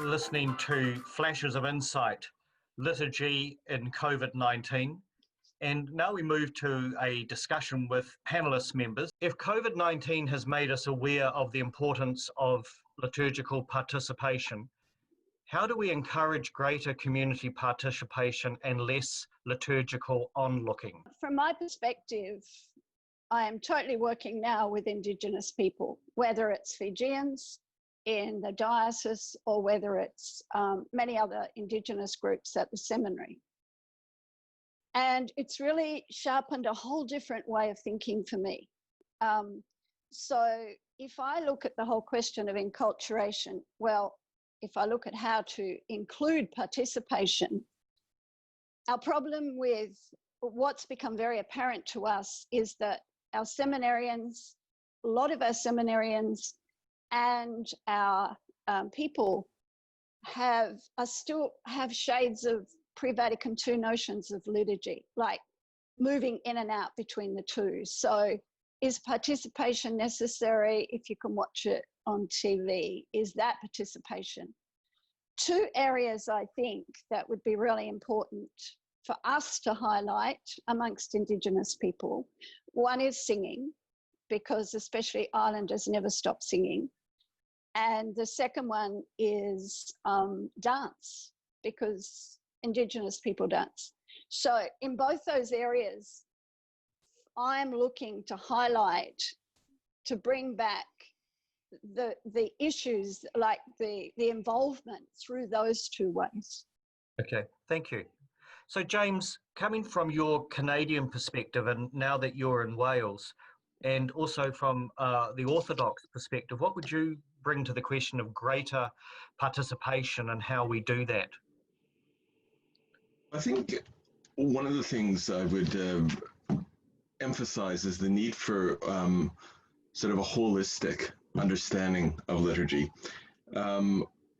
listening to Flashes of Insight, Liturgy in COVID-19. And now we move to a discussion with panelist members. If COVID-19 has made us aware of the importance of liturgical participation, how do we encourage greater community participation and less liturgical onlooking? From my perspective, I am totally working now with Indigenous people, whether it's Fijians in the diocese or whether it's many other Indigenous groups at the seminary. And it's really sharpened a whole different way of thinking for me. So if I look at the whole question of enculturation, well, if I look at how to include participation, our problem with what's become very apparent to us is that our seminarians, a lot of our seminarians and our people still have shades of pre-Vatican II notions of liturgy, like moving in and out between the two. So is participation necessary if you can watch it on TV? Is that participation? Two areas I think that would be really important for us to highlight amongst Indigenous people. One is singing, because especially Islanders never stop singing. And the second one is dance, because Indigenous people dance. So in both those areas, I'm looking to highlight, to bring back the issues, like the involvement through those two ways. Okay, thank you. So James, coming from your Canadian perspective, and now that you're in Wales, and also from the Orthodox perspective, what would you bring to the question of greater participation and how we do that? I think one of the things I would emphasize is the need for sort of a holistic understanding of liturgy.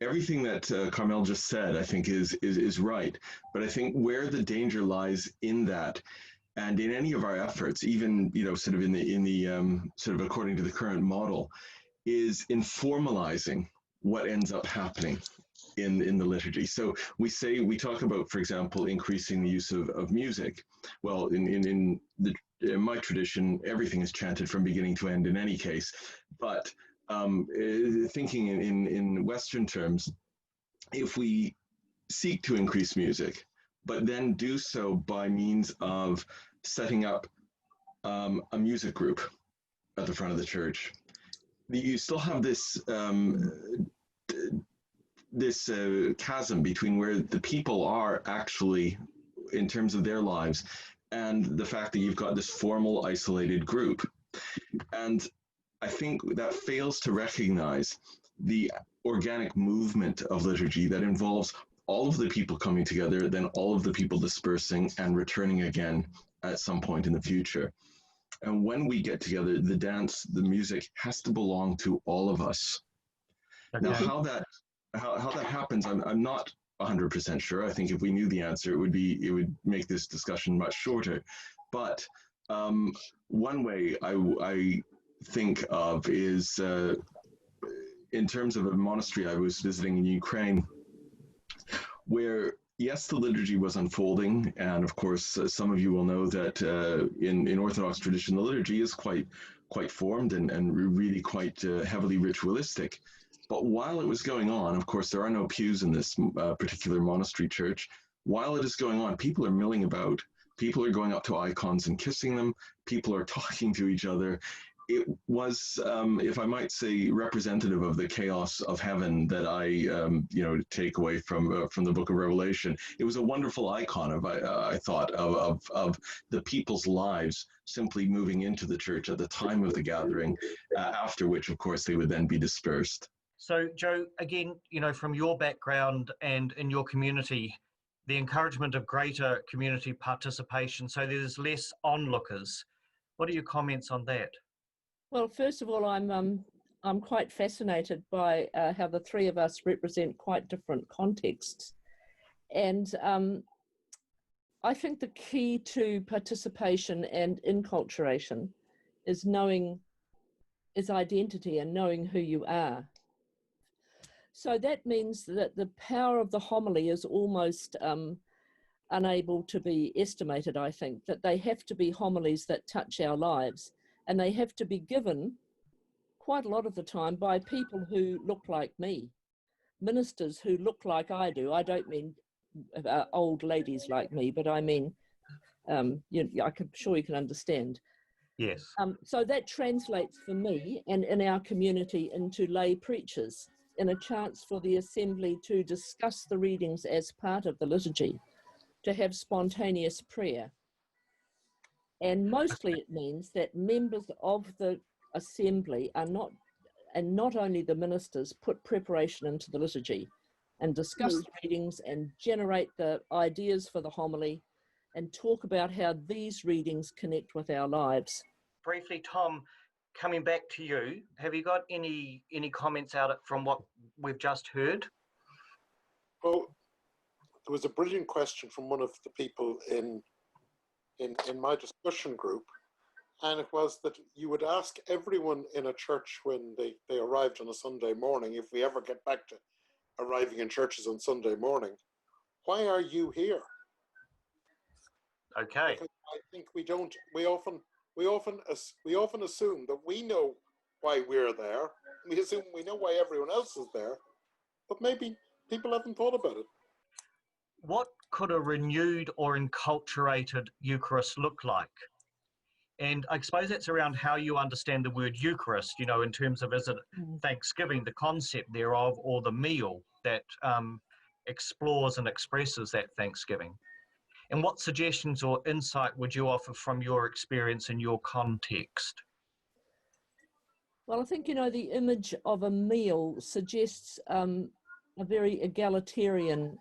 Everything that Carmel just said, I think, is right. But I think where the danger lies in that, and in any of our efforts, even sort of in the sort of according to the current model, is in formalizing what ends up happening in the liturgy. So we talk about, for example, increasing the use of music. Well, in my tradition, everything is chanted from beginning to end in any case. But thinking in Western terms, if we seek to increase music, but then do so by means of setting up a music group at the front of the church, you still have this chasm between where the people are actually in terms of their lives and the fact that you've got this formal isolated group. And I think that fails to recognize the organic movement of liturgy that involves all of the people coming together, then all of the people dispersing and returning again at some point in the future. And when we get together, the dance, the music has to belong to all of us. Okay. Now, how that happens, I'm not 100% sure. I think if we knew the answer, it would make this discussion much shorter. But one way I think of is in terms of a monastery I was visiting in Ukraine, where yes, the liturgy was unfolding, and of course, some of you will know that in Orthodox tradition, the liturgy is quite formed and really quite heavily ritualistic. But while it was going on, of course, there are no pews in this particular monastery church. While it is going on, people are milling about. People are going up to icons and kissing them. People are talking to each other. It was, if I might say, representative of the chaos of heaven that I, take away from the Book of Revelation. It was a wonderful icon of, I thought, of the people's lives simply moving into the church at the time of the gathering, after which, of course, they would then be dispersed. So, Joe, again, from your background and in your community, the encouragement of greater community participation, so there's less onlookers. What are your comments on that? Well, first of all, I'm quite fascinated by how the three of us represent quite different contexts. And I think the key to participation and enculturation is identity and knowing who you are. So that means that the power of the homily is almost unable to be estimated, I think, that they have to be homilies that touch our lives, and they have to be given quite a lot of the time by people who look like me, ministers who look like I do. I don't mean old ladies like me, but I mean, I'm sure you can understand. Yes. So that translates for me and in our community into lay preachers, in a chance for the assembly to discuss the readings as part of the liturgy, to have spontaneous prayer. And mostly it means that members of the assembly are not, and not only the ministers, put preparation into the liturgy and discuss the readings and generate the ideas for the homily and talk about how these readings connect with our lives. Briefly, Tom, coming back to you, have you got any comments out from what we've just heard? Well, there was a brilliant question from one of the people in my discussion group, and it was that you would ask everyone in a church when they arrived on a Sunday morning, if we ever get back to arriving in churches on Sunday morning, why are you here? Okay. Because I think we often assume that we know why we're there. We assume we know why everyone else is there, but maybe people haven't thought about it. What could a renewed or enculturated Eucharist look like? And I suppose that's around how you understand the word Eucharist, you know, in terms of, is it Thanksgiving, the concept thereof, or the meal that explores and expresses that Thanksgiving? And what suggestions or insight would you offer from your experience in your context? Well, I think, you know, the image of a meal suggests a very egalitarian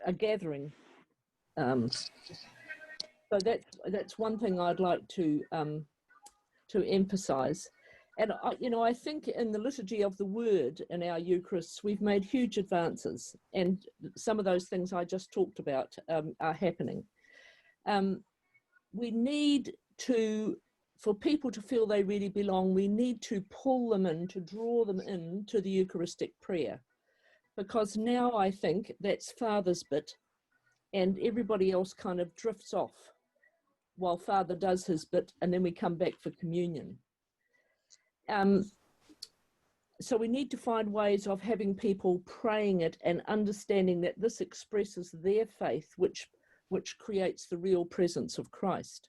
a gathering. So that's one thing I'd like to emphasize. And I think in the liturgy of the word in our Eucharists, we've made huge advances, and some of those things I just talked about are happening. We need to, for people to feel they really belong, we need to pull them in, to draw them in to the Eucharistic prayer. Because now I think that's Father's bit, and everybody else kind of drifts off while Father does his bit, and then we come back for communion. So we need to find ways of having people praying it and understanding that this expresses their faith, which creates the real presence of Christ.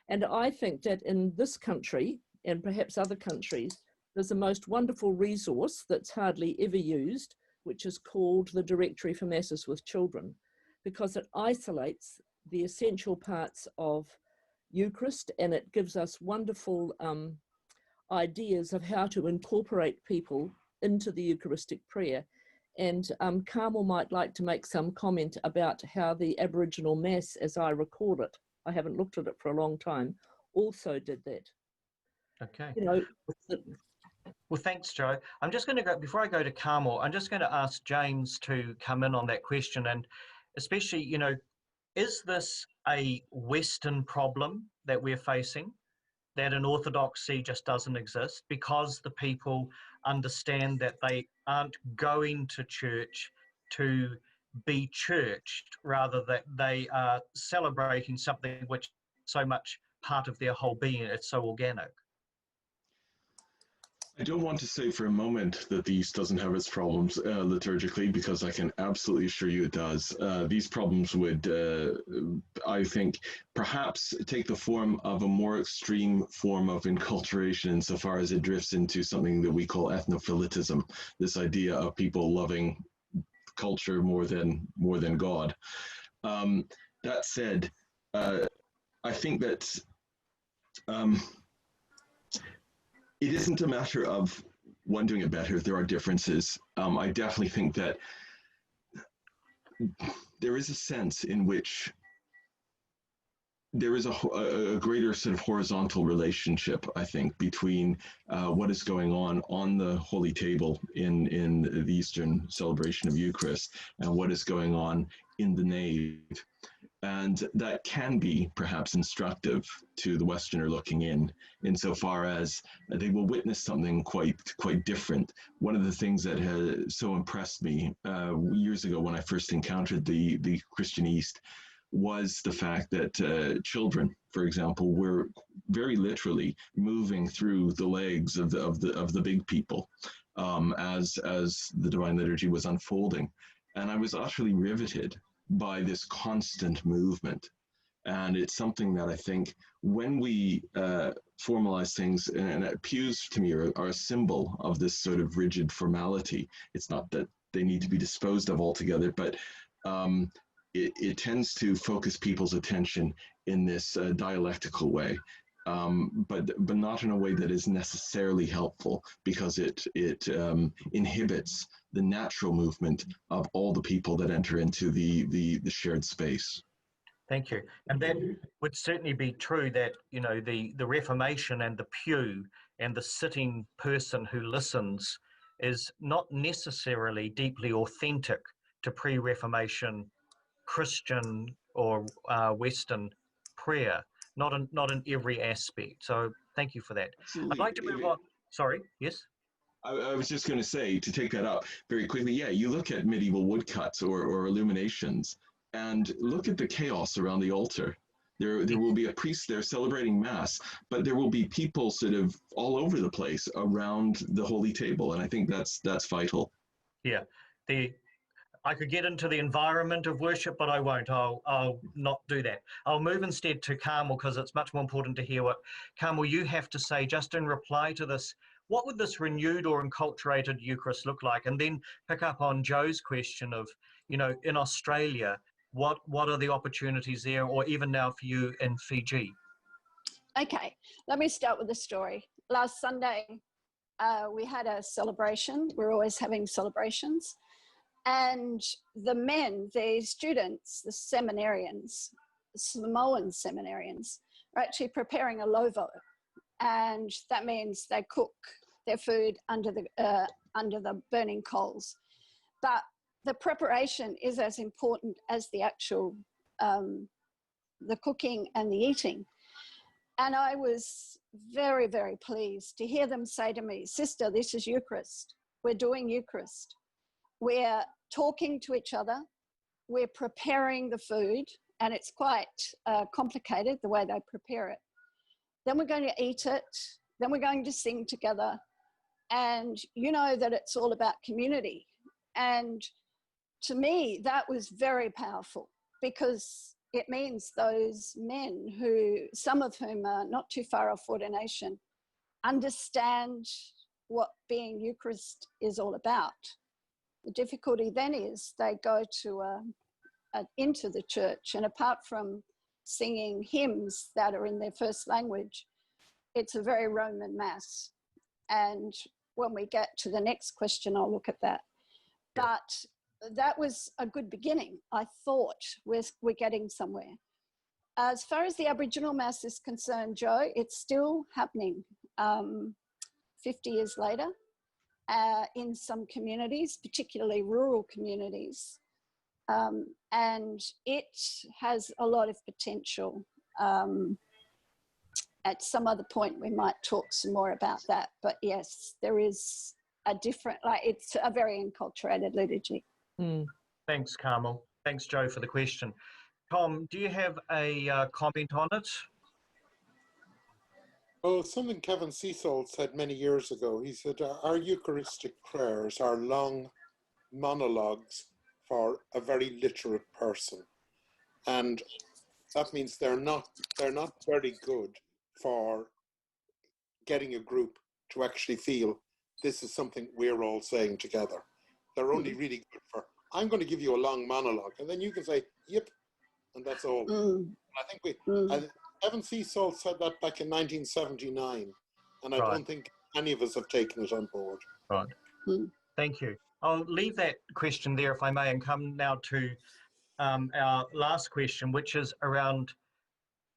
And I think that in this country, and perhaps other countries, there's a most wonderful resource that's hardly ever used, which is called the Directory for Masses with Children, because it isolates the essential parts of Eucharist, and it gives us wonderful ideas of how to incorporate people into the Eucharistic prayer. And Carmel might like to make some comment about how the Aboriginal Mass, as I recall it, I haven't looked at it for a long time, also did that. Okay. You know, well, thanks, Joe. I'm just going to go, before I go to Carmel, I'm just going to ask James to come in on that question. And especially, you know, is this a Western problem that we're facing, that an orthodoxy just doesn't exist because the people understand that they aren't going to church to be churched, rather that they are celebrating something which is so much part of their whole being, it's so organic? I don't want to say for a moment that the East doesn't have its problems liturgically, because I can absolutely assure you it does. These problems would, I think, perhaps take the form of a more extreme form of enculturation insofar as it drifts into something that we call ethnophilitism, this idea of people loving culture more than God. That said, I think that it isn't a matter of one doing it better. There are differences. I definitely think that there is a sense in which there is a greater sort of horizontal relationship, I think, between what is going on the Holy Table in the Eastern celebration of Eucharist and what is going on in the nave. And that can be perhaps instructive to the Westerner looking in, insofar as they will witness something quite different. One of the things that has so impressed me years ago when I first encountered the Christian East was the fact that children, for example, were very literally moving through the legs of the big people as the Divine Liturgy was unfolding, and I was utterly riveted by this constant movement. And it's something that I think when we formalize things, and pews to me are a symbol of this sort of rigid formality. It's not that they need to be disposed of altogether, but it tends to focus people's attention in this dialectical way, but not in a way that is necessarily helpful, because it inhibits the natural movement of all the people that enter into the shared space. Thank you. And that would certainly be true, that, you know, the Reformation and the pew and the sitting person who listens is not necessarily deeply authentic to pre-Reformation Christian or Western prayer, not in every aspect. So thank you for that. Absolutely. I'd like to move on. Sorry, yes? I was just going to say, to take that up very quickly, yeah, you look at medieval woodcuts or illuminations, and look at the chaos around the altar. There will be a priest there celebrating Mass, but there will be people sort of all over the place around the holy table, and I think that's vital. Yeah, I could get into the environment of worship, but I won't. I'll not do that. I'll move instead to Carmel, because it's much more important to hear what, Carmel, you have to say just in reply to this. What would this renewed or enculturated Eucharist look like? And then pick up on Joe's question of, you know, in Australia, what are the opportunities there, or even now for you in Fiji? Okay, let me start with the story. Last Sunday, we had a celebration. We're always having celebrations. And the men, the students, the seminarians, Samoan seminarians, are actually preparing a lovo. And that means they cook their food under the burning coals. But the preparation is as important as the actual, the cooking and the eating. And I was very, very pleased to hear them say to me, "Sister, this is Eucharist. We're doing Eucharist. We're talking to each other. We're preparing the food, and it's quite complicated the way they prepare it. Then we're going to eat it. Then we're going to sing together. And you know that it's all about community." And to me, that was very powerful, because it means those men, who, some of whom are not too far off ordination, understand what being Eucharist is all about. The difficulty then is they go to into the church, and apart from singing hymns that are in their first language, it's a very Roman Mass. And when we get to the next question, I'll look at that. But that was a good beginning. I thought we're getting somewhere. As far as the Aboriginal Mass is concerned, Joe, it's still happening 50 years later. In some communities, particularly rural communities. And it has a lot of potential. At some other point, we might talk some more about that. But yes, there is a different, it's a very enculturated liturgy. Mm. Thanks, Carmel. Thanks, Joe, for the question. Tom, do you have a comment on it? Well, something Kevin Seasol said many years ago. He said, our Eucharistic prayers are long monologues for a very literate person. And that means they're not very good for getting a group to actually feel this is something we're all saying together. They're only really good for, I'm going to give you a long monologue, and then you can say, yep, and that's all. I think Kevin Seasol said that back in 1979, and I don't think any of us have taken it on board. Right. Thank you. I'll leave that question there, if I may, and come now to our last question, which is around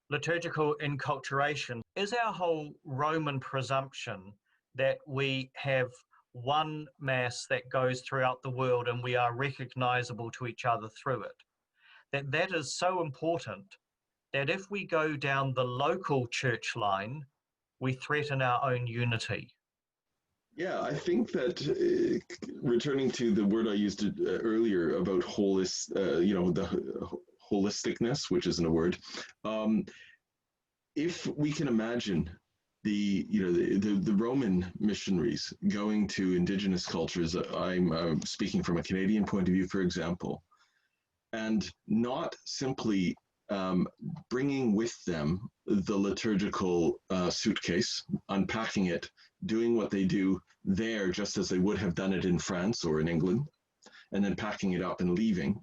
liturgical enculturation. Is our whole Roman presumption that we have one Mass that goes throughout the world and we are recognizable to each other through it? that is so important that if we go down the local church line, we threaten our own unity. Yeah, I think that returning to the word I used earlier about the holisticness, which isn't a word, if we can imagine the Roman missionaries going to indigenous cultures, I'm speaking from a Canadian point of view, for example, and not simply bringing with them the liturgical suitcase, unpacking it, doing what they do there just as they would have done it in France or in England, and then packing it up and leaving,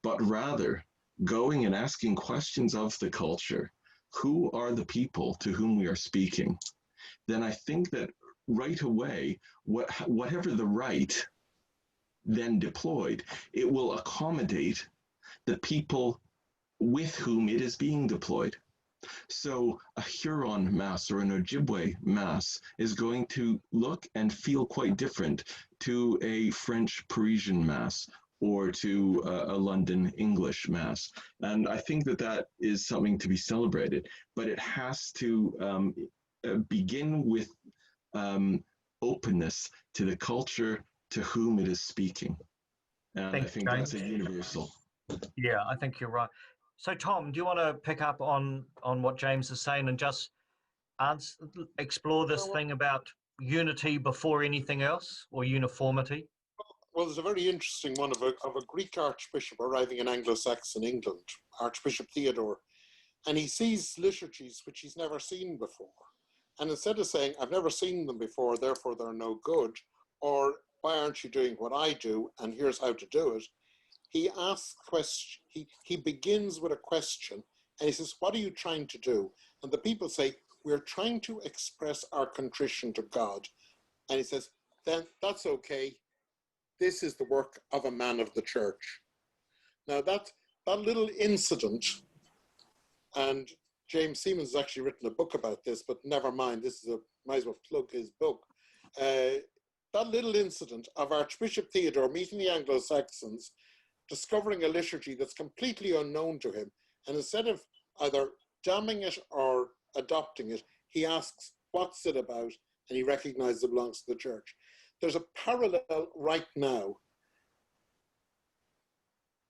but rather going and asking questions of the culture. Who are the people to whom we are speaking? Then I think that right away, whatever the rite then deployed, it will accommodate the people with whom it is being deployed. So a Huron Mass or an Ojibwe Mass is going to look and feel quite different to a French Parisian Mass or to a London English Mass. And I think that that is something to be celebrated, but it has to begin with openness to the culture to whom it is speaking. And I think that's a universal. Yeah, I think you're right. So, Tom, do you want to pick up on what James is saying and just explore this thing about unity before anything else, or uniformity? Well, there's a very interesting one of a Greek archbishop arriving in Anglo-Saxon England, Archbishop Theodore, and he sees liturgies which he's never seen before. And instead of saying, I've never seen them before, therefore they're no good, or why aren't you doing what I do, and here's how to do it, he asks question. He begins with a question, and he says, what are you trying to do? And the people say, we're trying to express our contrition to God. And he says, then that's okay. This is the work of a man of the church. Now that little incident, and James Siemens has actually written a book about this, but never mind, might as well plug his book. That little incident of Archbishop Theodore meeting the Anglo-Saxons, discovering a liturgy that's completely unknown to him, and instead of either damning it or adopting it, he asks, what's it about? And he recognizes it belongs to the church. There's a parallel right now.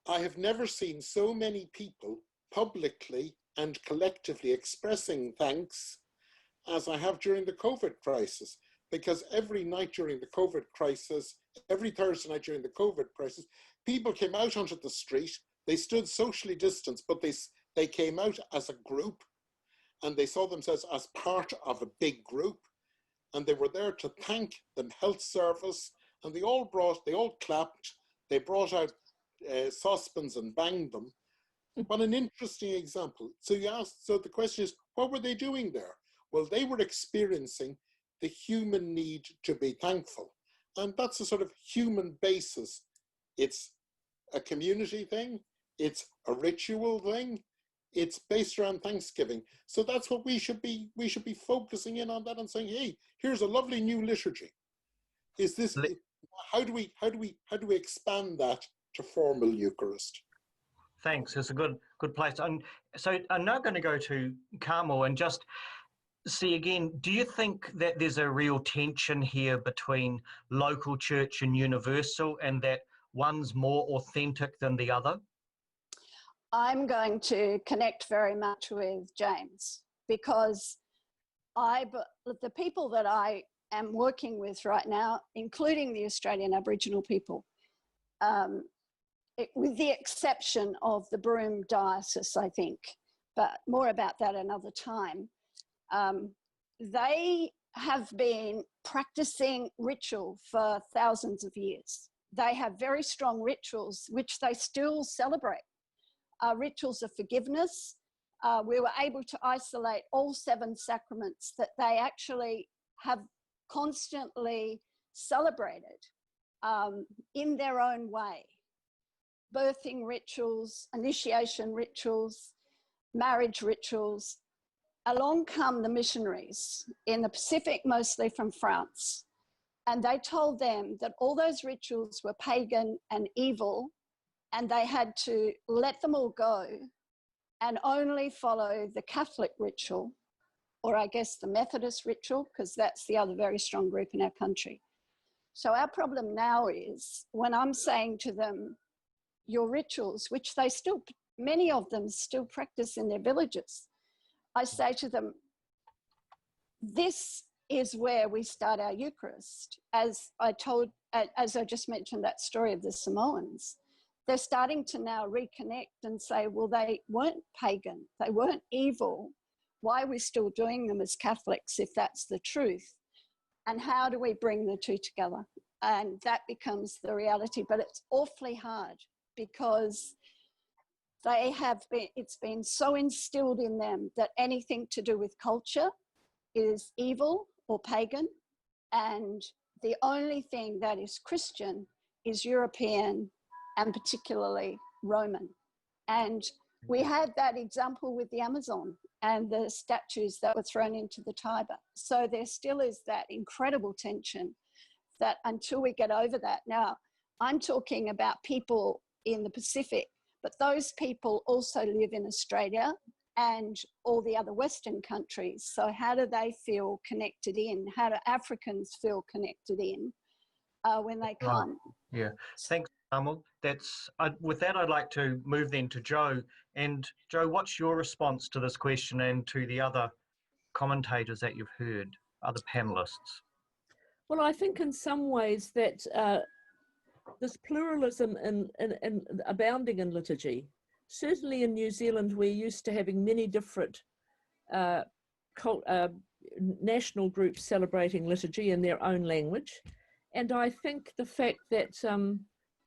I have never seen so many people publicly and collectively expressing thanks as I have during the COVID crisis, because every night during the COVID crisis, every Thursday night during the COVID crisis, people came out onto the street. They stood socially distanced, but they came out as a group, and they saw themselves as part of a big group, and they were there to thank the health service, and they all clapped, they brought out saucepans and banged them. What an interesting example. So the question is, what were they doing there? Well, they were experiencing the human need to be thankful. And that's a sort of human basis. It's a community thing. It's a ritual thing. It's based around Thanksgiving. So that's what we should be focusing in on that and saying, hey, here's a lovely new liturgy. How do we expand that to formal Eucharist? Thanks. It's a good place. And so I'm now going to go to Carmel and just see again, do you think that there's a real tension here between local church and universal, and that one's more authentic than the other? I'm going to connect very much with James, because the people that I am working with right now, including the Australian Aboriginal people, with the exception of the Broome Diocese, I think, but more about that another time, they have been practicing ritual for thousands of years. They have very strong rituals, which they still celebrate. Rituals of forgiveness. We were able to isolate all 7 sacraments that they actually have constantly celebrated in their own way. Birthing rituals, initiation rituals, marriage rituals. Along come the missionaries in the Pacific, mostly from France, and they told them that all those rituals were pagan and evil, and they had to let them all go and only follow the Catholic ritual, or I guess the Methodist ritual, because that's the other very strong group in our country. So our problem now is when I'm saying to them, your rituals, which they still, many of them still practice in their villages, I say to them, this is where we start our Eucharist. As I just mentioned that story of the Samoans, they're starting to now reconnect and say, well, they weren't pagan, they weren't evil. Why are we still doing them as Catholics if that's the truth? And how do we bring the two together? And that becomes the reality, but it's awfully hard because it's been so instilled in them that anything to do with culture is evil or pagan, and the only thing that is Christian is European and particularly Roman. And we had that example with the Amazon and the statues that were thrown into the Tiber. So there still is that incredible tension that until we get over that. Now, I'm talking about people in the Pacific, but those people also live in Australia and all the other Western countries. So how do they feel connected in? How do Africans feel connected in when they come? Yeah, thanks, Carmel. With that, I'd like to move then to Joe. And Joe, what's your response to this question and to the other commentators that you've heard, other panelists? Well, I think in some ways that this pluralism in abounding in liturgy, certainly in New Zealand, we're used to having many different national groups celebrating liturgy in their own language. And I think the fact that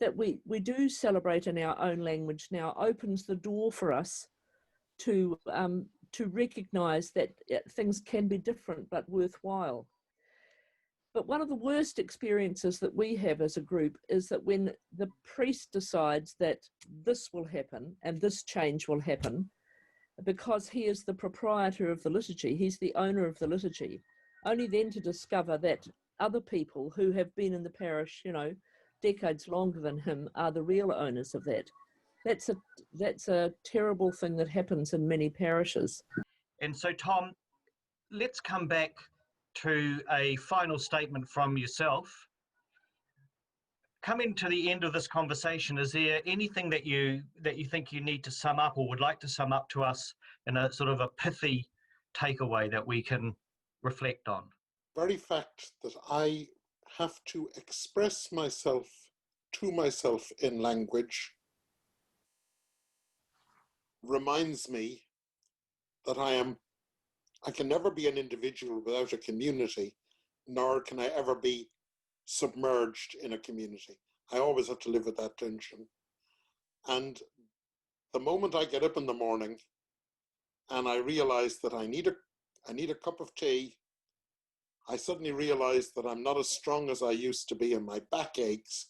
that we do celebrate in our own language now opens the door for us to recognise that things can be different but worthwhile. But one of the worst experiences that we have as a group is that when the priest decides that this will happen and this change will happen, because he is the proprietor of the liturgy, he's the owner of the liturgy, only then to discover that other people who have been in the parish, you know, decades longer than him are the real owners of that. That's a terrible thing that happens in many parishes. And so, Tom, let's come back to a final statement from yourself. Coming to the end of this conversation, is there anything that you think you need to sum up or would like to sum up to us in a sort of a pithy takeaway that we can reflect on? The very fact that I have to express myself to myself in language reminds me that I can never be an individual without a community, nor can I ever be submerged in a community. I always have to live with that tension. And the moment I get up in the morning and I realize that I need a cup of tea, I suddenly realize that I'm not as strong as I used to be and my back aches.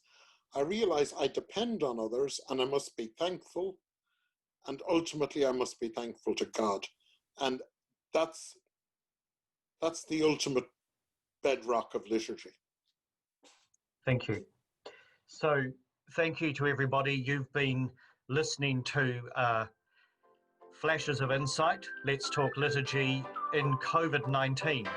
I realize I depend on others and I must be thankful. And ultimately I must be thankful to God. And that's the ultimate bedrock of liturgy. Thank you. So thank you to everybody. You've been listening to Flashes of Insight. Let's Talk Liturgy in COVID-19.